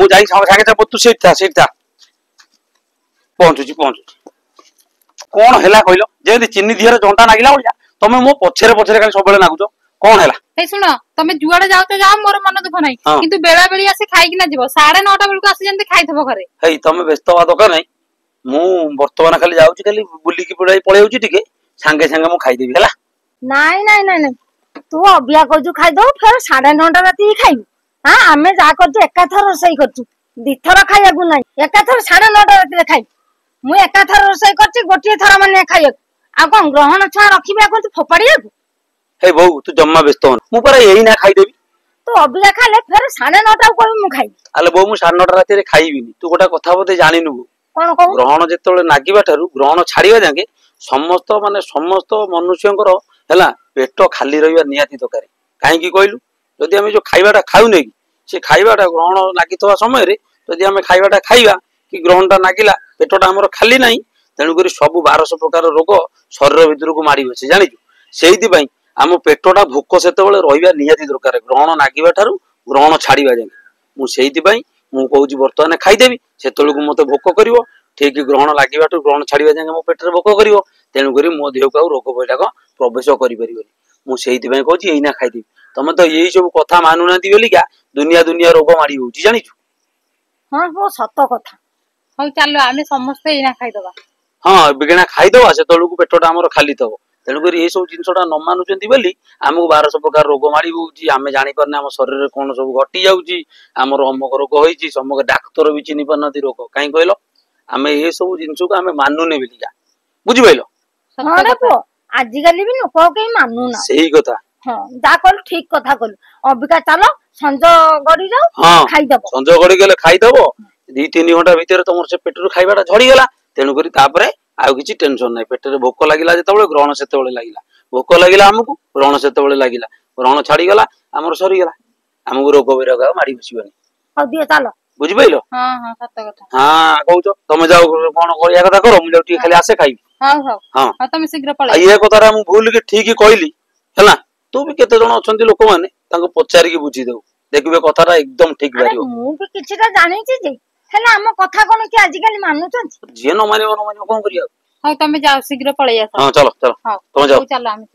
ମୁଁ ଯାଇ ସାଙ୍ଗେ ସାଙ୍ଗେ ତୁ ସେଇଟା ପହଞ୍ଚୁଛି କଣ ହେଲା କହିଲ ଯେମିତି ଚିନି ଦିହରେ ଜଣ୍ଟା ନାଗିଲା ଭଳିଆ ତମେ ମୋ ପଛରେ ଖାଲି ସବୁବେଳେ ନାଗୁଛ କଣ ହେଲା? ଏଇ ଶୁଣ ତମେ ଯୁଆଡେ ଯାଉଛ ଯାଅ ମୋର ମନ ଦୁଃଖ ନାହିଁ କିନ୍ତୁ ବେଳା ବେଳି ଆସି ଖାଇକିନା ଯିବ 9:30 ବେଳକୁ ଆସି ଯେମିତି ଖାଇଥିବ ଘରେ। ହେଇ ତମେ ବ୍ୟସ୍ତ ହବା ଦରକାର ନାହିଁ ମୁଁ ବର୍ତ୍ତମାନ ଖାଲି ଯାଉଛି ଖାଲି ବୁଲିକି ପଳେଇଯାଉଛି ଟିକେ ସାଙ୍ଗେ ସାଙ୍ଗେ ମୁଁ ଖାଇଦେବି ହେଲା। ନାଇଁ ତୁ ଅବିଆ କରୁଛୁ ଖାଇଦବୁ ଫେର 9:30 ରାତିକି ଖାଇବୁ। ହଁ ଆମେ ଯାହା କରୁଛୁ ଏକାଥର ରୋଷେଇ କରୁଛୁ ଦିଥର ଖାଇବାକୁ ନାହିଁ ଏକାଥର 9:30 ରାତିରେ ଖାଇବୁ। ମୁଁ ଏକାଥର ରୋଷେଇ କରୁଛି ଗୋଟିଏ ଥର ମାନେ ଖାଇବାକୁ ଆଉ କଣ ଗ୍ରହଣ ଛୁଆ ରଖିବି ତୁ ଫୋପାଡିବାକୁ। ହେଇ ବୋଉ ତୁ ଜମା ବ୍ୟସ୍ତ ହନି ମୁଁ ପରା ଏଇନା ଖାଇଦେବି। ତୁ ଅବିଆ ଖାଇଲେ ଫେର 9:30 କହିବୁ ମୁଁ ଖାଇବି। ଆଲେ ବୋଉ ମୁଁ 9:30 ରାତିରେ ଖାଇବିନି ତୁ ଗୋଟେ କଥା ବୋଧେ ଜାଣିନୁ। କଣ କହୁ ଗ୍ରହଣ ଯେତେବେଳେ ନାଗିବା ଠାରୁ ଗ୍ରହଣ ଛାଡିବା ଯାକେ ସମସ୍ତ ମନୁଷ୍ୟଙ୍କର ହେଲା ପେଟ ଖାଲି ରହିବା ନିହାତି ଦରକାର। କାହିଁକି କହିଲୁ ଯଦି ଆମେ ଯୋଉ ଖାଇବାଟା ଖାଉନେ କି ସେ ଖାଇବାଟା ଗ୍ରହଣ ଲାଗିଥିବା ସମୟରେ ଯଦି ଆମେ ଖାଇବାଟା ଖାଇବା କି ଗ୍ରହଣଟା ନାଗିଲା ପେଟଟା ଆମର ଖାଲି ନାହିଁ ତେଣୁକରି ସବୁ 1200 ପ୍ରକାର ରୋଗ ଶରୀର ଭିତରକୁ ମାଡି ବସେ ଜାଣିଛୁ। ସେଇଥିପାଇଁ ଆମ ପେଟଟା ଭୋକ ସେତେବେଳେ ରହିବା ନିହାତି ଦରକାର ଗ୍ରହଣ ନାଗିବା ଠାରୁ ଗ୍ରହଣ ଛାଡିବା ଯାକେ। ମୁଁ ସେଇଥିପାଇଁ ମୁଁ କହୁଛି ବର୍ତ୍ତମାନ ଖାଇଦେବି ସେତେବେଳକୁ ମତେ ଭୋକ କରିବ ଠିକ ଗ୍ରହଣ ଲାଗିବାଠୁ ଗ୍ରହଣ ଛାଡିବା ଯାକେ ମୋ ପେଟରେ ଭୋକ କରିବ ତେଣୁକରି ମୋ ଦେହକୁ ଆଉ ରୋଗ ବୈରାଗ ପ୍ରବେଶ କରିପାରିବନି। ମୁଁ ସେଇଥିପାଇଁ କହୁଛି ଏଇନା ଖାଇଦେବି। ତମେ ତ ଏଇ ସବୁ କଥା ମାନୁନାହାନ୍ତି ବୋଲିକା ଦୁନିଆ ରୋଗ ମାଡି ହଉଛି ଜାଣିଛୁ। ହଁ ସତ କଥା। ହଉ ଚାଲ ଆମେ ସମସ୍ତେ ଏଇନା ଖାଇଦବା। ହଁ ବିଗିଣା ଖାଇଦବା ସେତେବେଳକୁ ପେଟଟା ଆମର ଖାଲି ଥବ। ତେଣୁକରି ଏଇ ସବୁ ଜିନିଷଟା ନ ମାନୁଛନ୍ତି ବୋଲି ଆମକୁ 1200 ପ୍ରକାର ରୋଗ ମାଡି ହଉଛି ଆମେ ଜାଣିପାରୁନେ ଆମ ଶରୀରରେ କଣ ସବୁ ଘଟି ଯାଉଛି ଆମର ଅମକ ରୋଗ ହେଇଛି ସମକ ଡାକ୍ତର ବି ଚିହ୍ନି ପାରୁନାହାନ୍ତି ରୋଗ କାହିଁ କହିଲ ଆମେ ଏ ସବୁ ଜିନିଷକୁ ଆମେ ମାନୁନେ ବୋଲିକା ବୁଝିପାରିଲ। ଆଜିକାଲି ବି ଲୋକ କେହି ମାନୁନା ସେଇ କଥା। ହଁ ଯାହା କହିଲୁ ଠିକ କଥା କହିଲୁ ଅବିକା ଚାଲ ସଞ୍ଜ ଗଡି ଯାଉ ଖାଇଦବ ସଞ୍ଜ ଗଡି ଗଲେ ଖାଇଦବ 2-3 ଘଣ୍ଟା ଭିତରେ ତମର ସେ ପେଟରୁ ଖାଇବାଟା ଝଡିଗଲା ତେଣୁକରି ତାପରେ ଆଉ କିଛି ଟେନସନ ନାହିଁ। ପେଟରେ ଭୋକ ଲାଗିଲା ଯେତେବେଳେ ଗ୍ରହଣ ସେତେବେଳେ ଲାଗିଲା ଭୋକ ଲାଗିଲା ଆମକୁ ଗ୍ରହଣ ସେତେବେଳେ ଲାଗିଲା ଗ୍ରହଣ ଛାଡିଗଲା ଆମର ସରିଗଲା ଆମକୁ ରୋଗ ବୈରାଗ ଆଉ ମାଡି ବସିବନି। ହଉ ଦିଅ ଚାଲ ବୁଝିପାରିଲ। ସତ କଥା। କହୁଛ ତମେ ଯାଉ କଣ କରିବା କଥା କର ମୁଁ ଯାଉ ଟିକେ ଖାଲି ଆସେ ଖାଇବି। ହଁ ତମେ ଶୀଘ୍ର ପଳେଇ ଏ କଥାଟା ମୁଁ ଭୁଲ କି ଠିକ କହିଲି ହେଲା ତୁ ବି କେତେ ଜଣ ଅଛନ୍ତି ଲୋକମାନେ ତାଙ୍କୁ ପଚାରିକି ବୁଝିଦବୁ ଦେଖିବେ କଥାଟା ଏକଦମ ଠିକ ବାହାରିବ। ମୁଁ ବି କିଛିଟା ଜାଣିଛି ଯେ ହେଲେ ଆମ କଥା କଣ କି ଆଜିକାଲି ମାନୁଛନ୍ତି ଯିଏ ନ ମାନିବ କଣ କରିବା। ହଉ ତମେ ଯାଅ ଶୀଘ୍ର ପଳେଇ ଆସ। ହଁ ଚାଲ ତମେ ଯାଅ। ଚାଲ ଆମେ